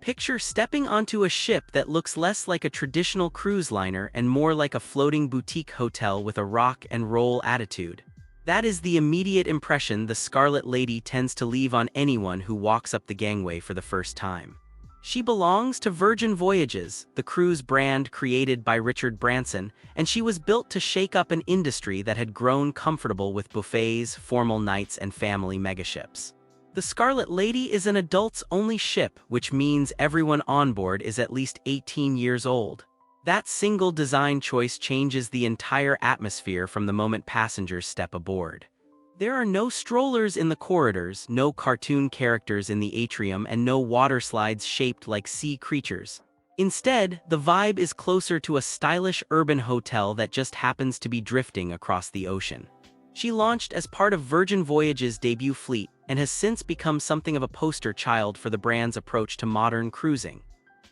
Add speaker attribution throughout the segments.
Speaker 1: Picture stepping onto a ship that looks less like a traditional cruise liner and more like a floating boutique hotel with a rock and roll attitude. That is the immediate impression the Scarlet Lady tends to leave on anyone who walks up the gangway for the first time. She belongs to Virgin Voyages, the cruise brand created by Richard Branson, and she was built to shake up an industry that had grown comfortable with buffets, formal nights, and family megaships. The Scarlet Lady is an adults-only ship, which means everyone on board is at least 18 years old. That single design choice changes the entire atmosphere from the moment passengers step aboard. There are no strollers in the corridors, no cartoon characters in the atrium, and no water slides shaped like sea creatures. Instead, the vibe is closer to a stylish urban hotel that just happens to be drifting across the ocean. She launched as part of Virgin Voyages' debut fleet and has since become something of a poster child for the brand's approach to modern cruising.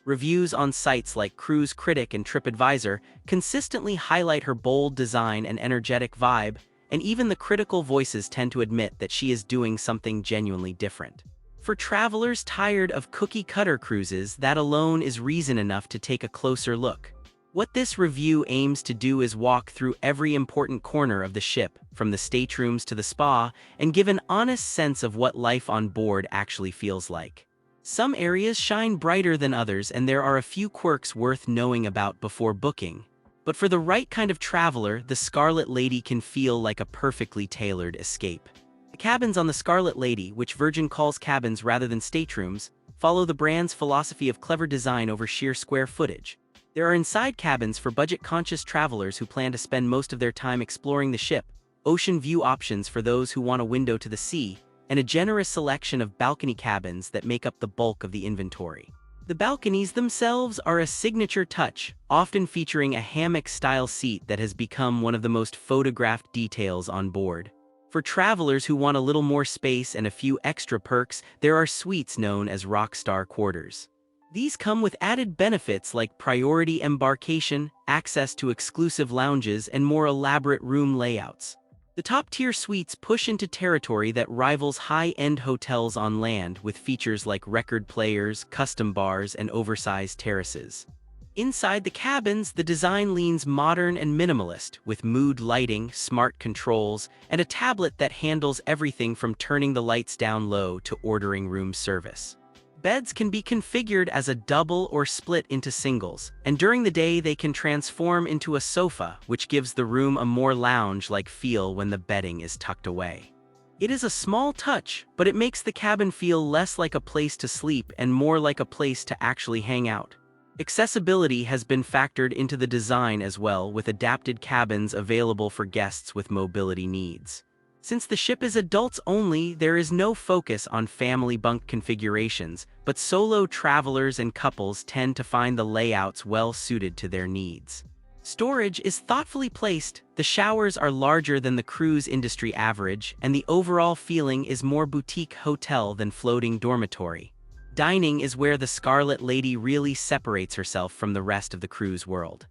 Speaker 1: Reviews on sites like Cruise Critic and TripAdvisor consistently highlight her bold design and energetic vibe, and even the critical voices tend to admit that she is doing something genuinely different. For travelers tired of cookie-cutter cruises, that alone is reason enough to take a closer look. What this review aims to do is walk through every important corner of the ship, from the staterooms to the spa, and give an honest sense of what life on board actually feels like. Some areas shine brighter than others, and there are a few quirks worth knowing about before booking. But for the right kind of traveler, the Scarlet Lady can feel like a perfectly tailored escape. The cabins on the Scarlet Lady, which Virgin calls cabins rather than staterooms, follow the brand's philosophy of clever design over sheer square footage. There are inside cabins for budget-conscious travelers who plan to spend most of their time exploring the ship, ocean view options for those who want a window to the sea, and a generous selection of balcony cabins that make up the bulk of the inventory. The balconies themselves are a signature touch, often featuring a hammock-style seat that has become one of the most photographed details on board. For travelers who want a little more space and a few extra perks, there are suites known as Rockstar Quarters. These come with added benefits like priority embarkation, access to exclusive lounges, and more elaborate room layouts. The top-tier suites push into territory that rivals high-end hotels on land, with features like record players, custom bars, and oversized terraces. Inside the cabins, the design leans modern and minimalist, with mood lighting, smart controls, and a tablet that handles everything from turning the lights down low to ordering room service. Beds can be configured as a double or split into singles, and during the day they can transform into a sofa, which gives the room a more lounge-like feel when the bedding is tucked away. It is a small touch, but it makes the cabin feel less like a place to sleep and more like a place to actually hang out. Accessibility has been factored into the design as well, with adapted cabins available for guests with mobility needs. Since the ship is adults only, there is no focus on family bunk configurations, but solo travelers and couples tend to find the layouts well suited to their needs. Storage is thoughtfully placed, the showers are larger than the cruise industry average, and the overall feeling is more boutique hotel than floating dormitory. Dining is where the Scarlet Lady really separates herself from the rest of the cruise world.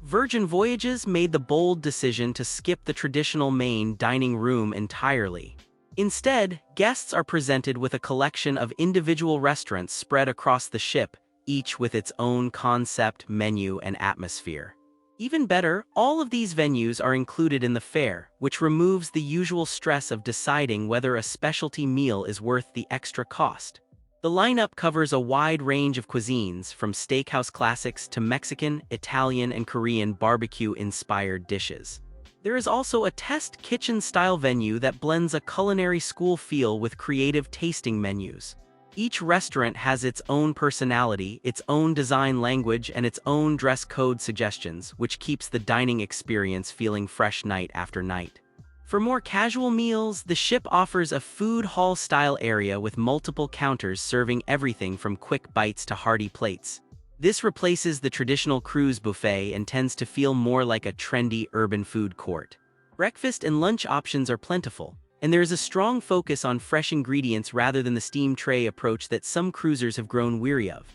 Speaker 1: Virgin Voyages made the bold decision to skip the traditional main dining room entirely. Instead, guests are presented with a collection of individual restaurants spread across the ship, each with its own concept, menu, and atmosphere. Even better, all of these venues are included in the fare, which removes the usual stress of deciding whether a specialty meal is worth the extra cost. The lineup covers a wide range of cuisines, from steakhouse classics to Mexican, Italian, and Korean barbecue-inspired dishes. There is also a test kitchen-style venue that blends a culinary school feel with creative tasting menus. Each restaurant has its own personality, its own design language, and its own dress code suggestions, which keeps the dining experience feeling fresh night after night. For more casual meals, the ship offers a food hall-style area with multiple counters serving everything from quick bites to hearty plates. This replaces the traditional cruise buffet and tends to feel more like a trendy urban food court. Breakfast and lunch options are plentiful, and there is a strong focus on fresh ingredients rather than the steam tray approach that some cruisers have grown weary of.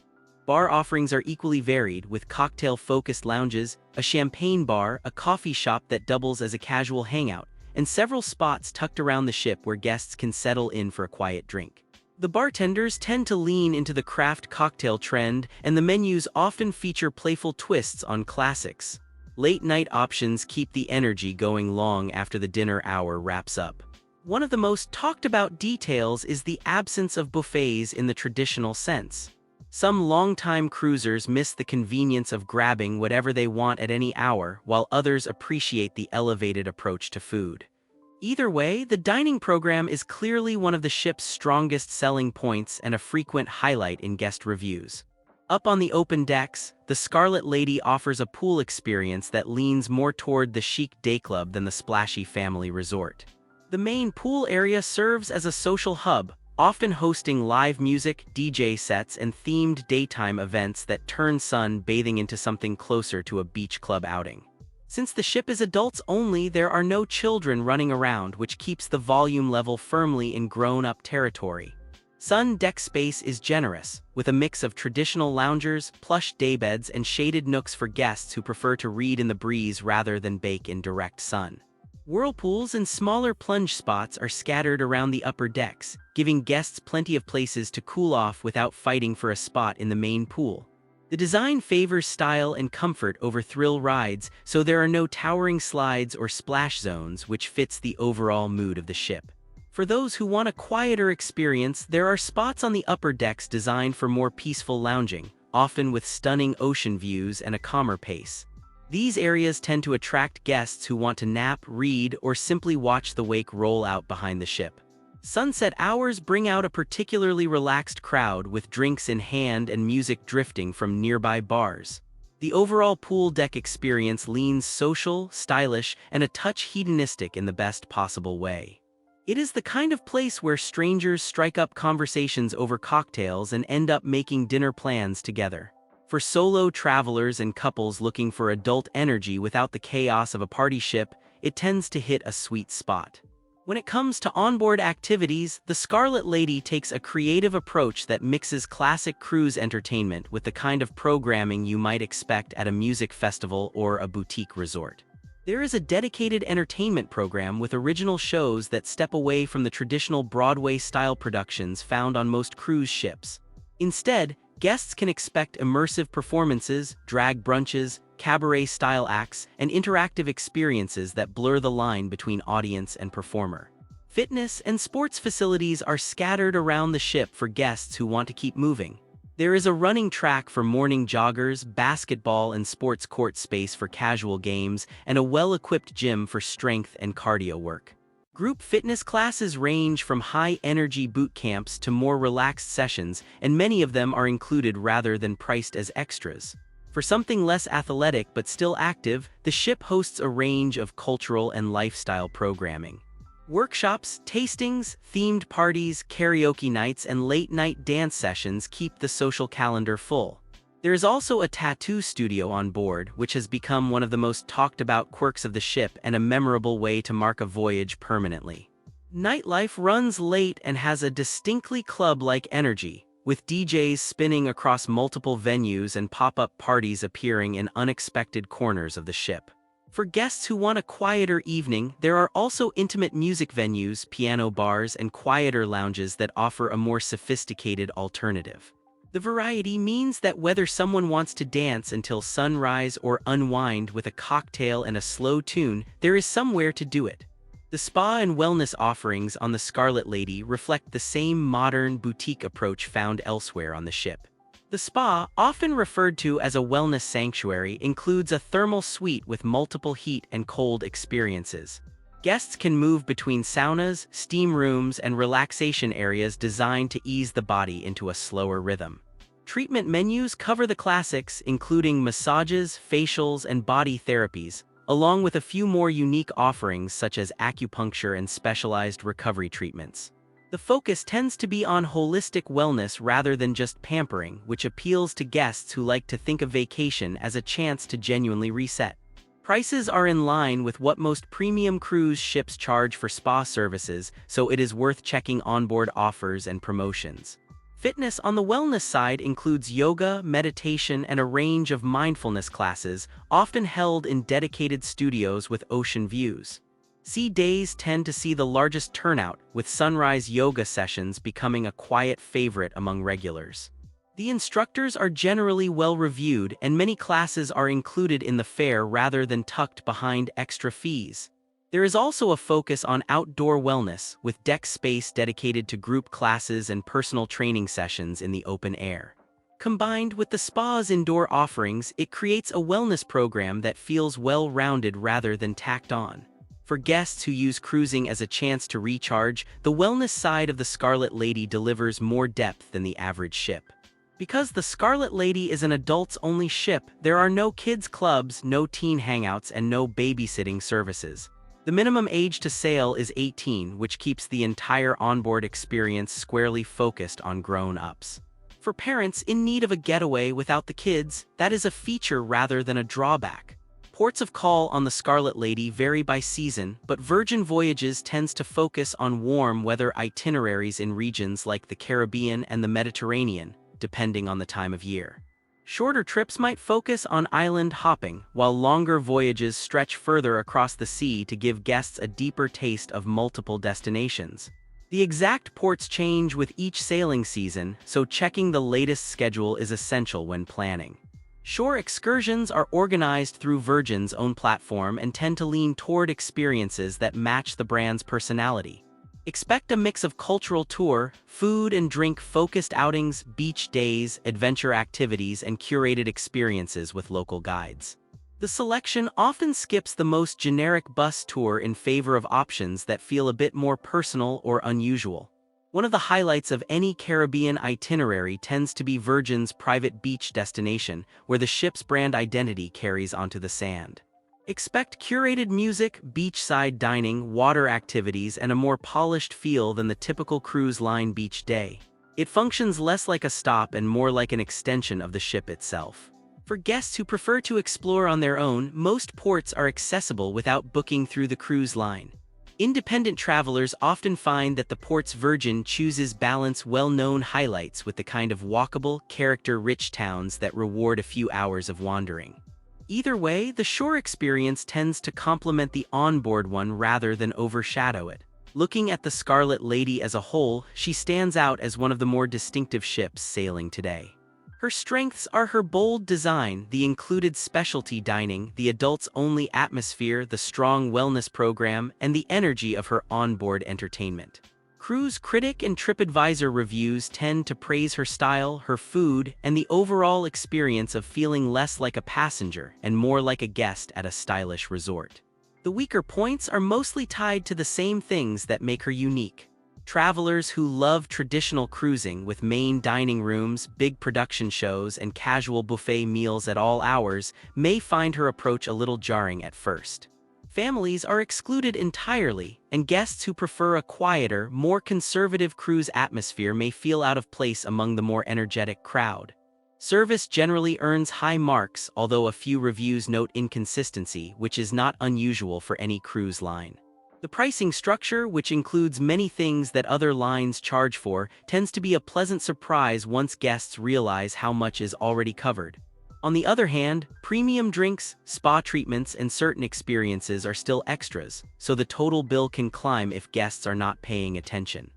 Speaker 1: Bar offerings are equally varied, with cocktail-focused lounges, a champagne bar, a coffee shop that doubles as a casual hangout, and several spots tucked around the ship where guests can settle in for a quiet drink. The bartenders tend to lean into the craft cocktail trend, and the menus often feature playful twists on classics. Late-night options keep the energy going long after the dinner hour wraps up. One of the most talked-about details is the absence of buffets in the traditional sense. Some longtime cruisers miss the convenience of grabbing whatever they want at any hour, while others appreciate the elevated approach to food. Either way, the dining program is clearly one of the ship's strongest selling points and a frequent highlight in guest reviews. Up on the open decks, the Scarlet Lady offers a pool experience that leans more toward the chic day club than the splashy family resort. The main pool area serves as a social hub, often hosting live music, DJ sets, and themed daytime events that turn sun bathing into something closer to a beach club outing. Since the ship is adults only, there are no children running around, which keeps the volume level firmly in grown-up territory. Sun deck space is generous, with a mix of traditional loungers, plush daybeds, and shaded nooks for guests who prefer to read in the breeze rather than bake in direct sun. Whirlpools and smaller plunge spots are scattered around the upper decks, giving guests plenty of places to cool off without fighting for a spot in the main pool. The design favors style and comfort over thrill rides, so there are no towering slides or splash zones, which fits the overall mood of the ship. For those who want a quieter experience, there are spots on the upper decks designed for more peaceful lounging, often with stunning ocean views and a calmer pace. These areas tend to attract guests who want to nap, read, or simply watch the wake roll out behind the ship. Sunset hours bring out a particularly relaxed crowd, with drinks in hand and music drifting from nearby bars. The overall pool deck experience leans social, stylish, and a touch hedonistic in the best possible way. It is the kind of place where strangers strike up conversations over cocktails and end up making dinner plans together. For solo travelers and couples looking for adult energy without the chaos of a party ship, it tends to hit a sweet spot. When it comes to onboard activities, the Scarlet Lady takes a creative approach that mixes classic cruise entertainment with the kind of programming you might expect at a music festival or a boutique resort. There is a dedicated entertainment program with original shows that step away from the traditional Broadway-style productions found on most cruise ships. Instead, guests can expect immersive performances, drag brunches, cabaret-style acts, and interactive experiences that blur the line between audience and performer. Fitness and sports facilities are scattered around the ship for guests who want to keep moving. There is a running track for morning joggers, basketball and sports court space for casual games, and a well-equipped gym for strength and cardio work. Group fitness classes range from high-energy boot camps to more relaxed sessions, and many of them are included rather than priced as extras. For something less athletic but still active, the ship hosts a range of cultural and lifestyle programming. Workshops, tastings, themed parties, karaoke nights, and late-night dance sessions keep the social calendar full. There is also a tattoo studio on board, which has become one of the most talked-about quirks of the ship and a memorable way to mark a voyage permanently. Nightlife runs late and has a distinctly club-like energy, with DJs spinning across multiple venues and pop-up parties appearing in unexpected corners of the ship. For guests who want a quieter evening, there are also intimate music venues, piano bars, and quieter lounges that offer a more sophisticated alternative. The variety means that whether someone wants to dance until sunrise or unwind with a cocktail and a slow tune, there is somewhere to do it. The spa and wellness offerings on the Scarlet Lady reflect the same modern, boutique approach found elsewhere on the ship. The spa, often referred to as a wellness sanctuary, includes a thermal suite with multiple heat and cold experiences. Guests can move between saunas, steam rooms, and relaxation areas designed to ease the body into a slower rhythm. Treatment menus cover the classics, including massages, facials, and body therapies, along with a few more unique offerings such as acupuncture and specialized recovery treatments. The focus tends to be on holistic wellness rather than just pampering, which appeals to guests who like to think of vacation as a chance to genuinely reset. Prices are in line with what most premium cruise ships charge for spa services, so it is worth checking onboard offers and promotions. Fitness on the wellness side includes yoga, meditation, and a range of mindfulness classes, often held in dedicated studios with ocean views. Sea days tend to see the largest turnout, with sunrise yoga sessions becoming a quiet favorite among regulars. The instructors are generally well-reviewed, and many classes are included in the fare rather than tucked behind extra fees. There is also a focus on outdoor wellness, with deck space dedicated to group classes and personal training sessions in the open air. Combined with the spa's indoor offerings, it creates a wellness program that feels well-rounded rather than tacked on. For guests who use cruising as a chance to recharge, the wellness side of the Scarlet Lady delivers more depth than the average ship. Because the Scarlet Lady is an adults-only ship, there are no kids' clubs, no teen hangouts, and no babysitting services. The minimum age to sail is 18, which keeps the entire onboard experience squarely focused on grown-ups. For parents in need of a getaway without the kids, that is a feature rather than a drawback. Ports of call on the Scarlet Lady vary by season, but Virgin Voyages tends to focus on warm weather itineraries in regions like the Caribbean and the Mediterranean, depending on the time of year. Shorter trips might focus on island hopping, while longer voyages stretch further across the sea to give guests a deeper taste of multiple destinations. The exact ports change with each sailing season, so checking the latest schedule is essential when planning. Shore excursions are organized through Virgin's own platform and tend to lean toward experiences that match the brand's personality. Expect a mix of cultural tour, food and drink-focused outings, beach days, adventure activities, and curated experiences with local guides. The selection often skips the most generic bus tour in favor of options that feel a bit more personal or unusual. One of the highlights of any Caribbean itinerary tends to be Virgin's private beach destination, where the ship's brand identity carries onto the sand. Expect curated music, beachside dining, water activities, and a more polished feel than the typical cruise line beach day. It functions less like a stop and more like an extension of the ship itself. For guests who prefer to explore on their own, most ports are accessible without booking through the cruise line. Independent travelers often find that the ports Virgin chooses balance well-known highlights with the kind of walkable, character-rich towns that reward a few hours of wandering. Either way, the shore experience tends to complement the onboard one rather than overshadow it. Looking at the Scarlet Lady as a whole, she stands out as one of the more distinctive ships sailing today. Her strengths are her bold design, the included specialty dining, the adults-only atmosphere, the strong wellness program, and the energy of her onboard entertainment. Cruise critic and TripAdvisor reviews tend to praise her style, her food, and the overall experience of feeling less like a passenger and more like a guest at a stylish resort. The weaker points are mostly tied to the same things that make her unique. Travelers who love traditional cruising with main dining rooms, big production shows, and casual buffet meals at all hours may find her approach a little jarring at first. Families are excluded entirely, and guests who prefer a quieter, more conservative cruise atmosphere may feel out of place among the more energetic crowd. Service generally earns high marks, although a few reviews note inconsistency, which is not unusual for any cruise line. The pricing structure, which includes many things that other lines charge for, tends to be a pleasant surprise once guests realize how much is already covered. On the other hand, premium drinks, spa treatments, and certain experiences are still extras, so the total bill can climb if guests are not paying attention.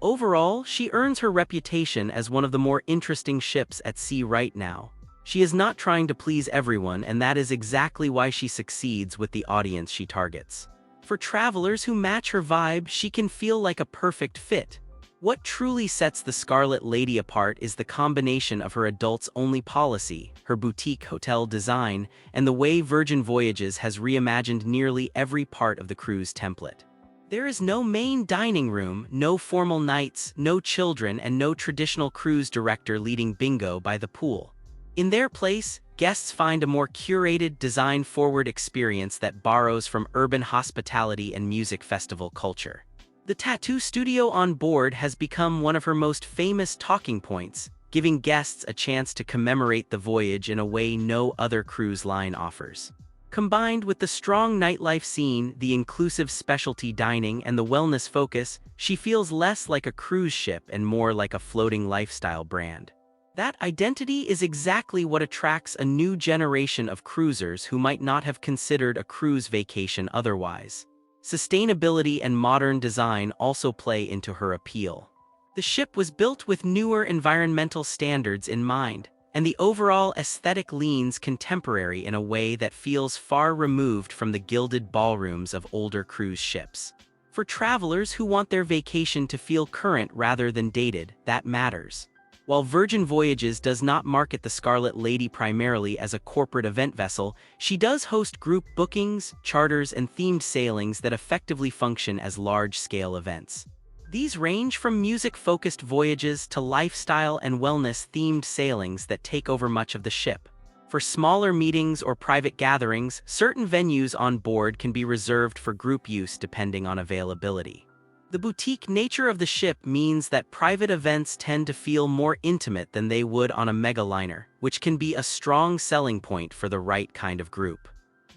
Speaker 1: Overall, she earns her reputation as one of the more interesting ships at sea right now. She is not trying to please everyone, and that is exactly why she succeeds with the audience she targets. For travelers who match her vibe, she can feel like a perfect fit. What truly sets the Scarlet Lady apart is the combination of her adults-only policy, her boutique hotel design, and the way Virgin Voyages has reimagined nearly every part of the cruise template. There is no main dining room, no formal nights, no children, and no traditional cruise director leading bingo by the pool. In their place, guests find a more curated, design-forward experience that borrows from urban hospitality and music festival culture. The tattoo studio on board has become one of her most famous talking points, giving guests a chance to commemorate the voyage in a way no other cruise line offers. Combined with the strong nightlife scene, the inclusive specialty dining, and the wellness focus, she feels less like a cruise ship and more like a floating lifestyle brand. That identity is exactly what attracts a new generation of cruisers who might not have considered a cruise vacation otherwise. Sustainability and modern design also play into her appeal. The ship was built with newer environmental standards in mind, and the overall aesthetic leans contemporary in a way that feels far removed from the gilded ballrooms of older cruise ships. For travelers who want their vacation to feel current rather than dated, that matters. While Virgin Voyages does not market the Scarlet Lady primarily as a corporate event vessel, she does host group bookings, charters, and themed sailings that effectively function as large-scale events. These range from music-focused voyages to lifestyle and wellness-themed sailings that take over much of the ship. For smaller meetings or private gatherings, certain venues on board can be reserved for group use depending on availability. The boutique nature of the ship means that private events tend to feel more intimate than they would on a megaliner, which can be a strong selling point for the right kind of group.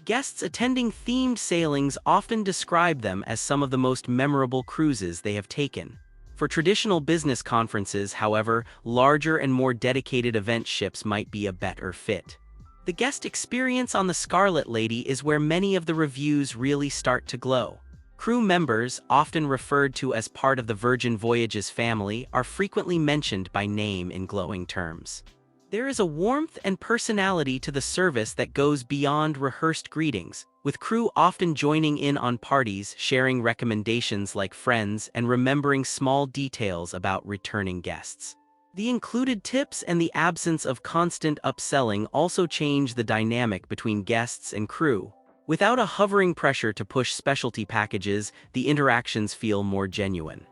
Speaker 1: Guests attending themed sailings often describe them as some of the most memorable cruises they have taken. For traditional business conferences, however, larger and more dedicated event ships might be a better fit. The guest experience on the Scarlet Lady is where many of the reviews really start to glow. Crew members, often referred to as part of the Virgin Voyages family, are frequently mentioned by name in glowing terms. There is a warmth and personality to the service that goes beyond rehearsed greetings, with crew often joining in on parties, sharing recommendations like friends, and remembering small details about returning guests. The included tips and the absence of constant upselling also change the dynamic between guests and crew. Without a hovering pressure to push specialty packages, the interactions feel more genuine.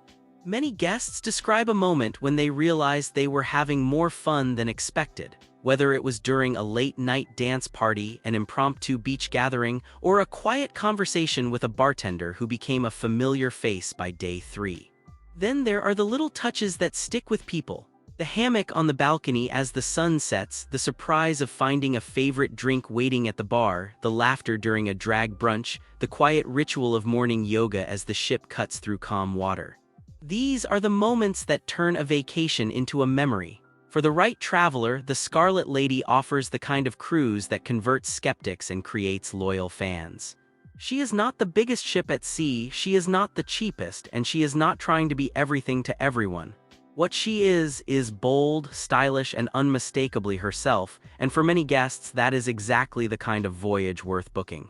Speaker 1: Many guests describe a moment when they realized they were having more fun than expected, whether it was during a late-night dance party, an impromptu beach gathering, or a quiet conversation with a bartender who became a familiar face by day 3. Then there are the little touches that stick with people. The hammock on the balcony as the sun sets, the surprise of finding a favorite drink waiting at the bar, the laughter during a drag brunch, the quiet ritual of morning yoga as the ship cuts through calm water. These are the moments that turn a vacation into a memory. For the right traveler, the Scarlet Lady offers the kind of cruise that converts skeptics and creates loyal fans. She is not the biggest ship at sea, she is not the cheapest, and she is not trying to be everything to everyone. What she is bold, stylish, and unmistakably herself, and for many guests that is exactly the kind of voyage worth booking.